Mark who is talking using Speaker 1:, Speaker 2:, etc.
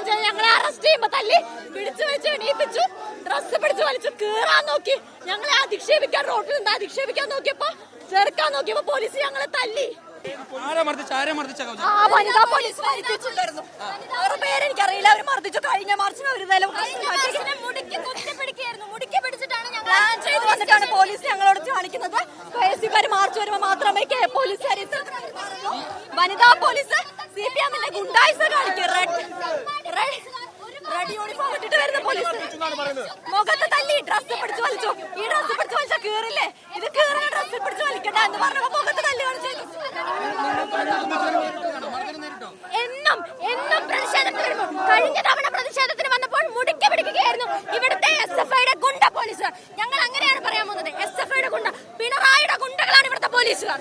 Speaker 1: ഞങ്ങളെ അറസ്റ്റ് ചെയ്യുമ്പോ തല്ലി പിടിച്ചു വെച്ച് എണീപ്പിച്ചു, ഡ്രസ്സ് പിടിച്ചു വലിച്ചു, കീറാൻ നോക്കി, ഞങ്ങളെ അധിക്ഷേപിക്കാൻ റോട്ടിൽ നിന്ന് അധിക്ഷേപിക്കാൻ നോക്കിയപ്പോ, ചെറുക്കാൻ നോക്കിയപ്പോ പോലീസ് ഞങ്ങളെ തല്ലി. വനിതാ പോലീസ് മർദ്ദിച്ചിട്ടുണ്ടായിരുന്നു. അവരുടെ പേരെനിക്കറിയില്ല. അവർ മർദ്ദിച്ചു. കഴിഞ്ഞ മാർച്ചിന് ഒരു പ്ലാൻ ചെയ്ത് വന്നിട്ടാണ് പോലീസ് ഞങ്ങളോട് കാണിക്കുന്നത്. കേസിമാര് മാർച്ച് വരുമ്പോ മാത്രമേ പോലീസുകാർ വനിതാ പോലീസ് CPM-ന്റെ ഗുണ്ടായിസ കാണിക്കും. റെഡ് യൂണിഫോം ഇട്ടിട്ട് വരുന്ന പോലീസ് മുഖത്ത് തല്ലി, ഡ്രസ്സ് പിടിച്ചു വലിച്ചു. ഈ ഡ്രസ്സ് പിടിച്ചു വലിച്ചാൽ കീറില്ലേ, ഇത് കീറുന്ന ഡ്രസ്സ് പിടിച്ചു വലിക്കണ്ട എന്ന് പറഞ്ഞപ്പോ മുഖത്ത് തല്ലി കാണിച്ചു. എന്നും പ്രതിഷേധത്തിന് വരുമ്പോൾ, കഴിഞ്ഞ തവണ പ്രതിഷേധത്തിന് വന്നപ്പോൾ മുടിക്ക് പിടിക്കുകയായിരുന്നു ഇവിടുത്തെ SFIയുടെ ഗുണ്ട പോലീസുകാർ. ഞങ്ങൾ അങ്ങനെയാണ് പറയാൻ പോകുന്നത്. SFIയുടെ ഗുണ്ട, പിണറായിയുടെ ഗുണ്ടകളാണ് ഇവിടുത്തെ പോലീസുകാർ.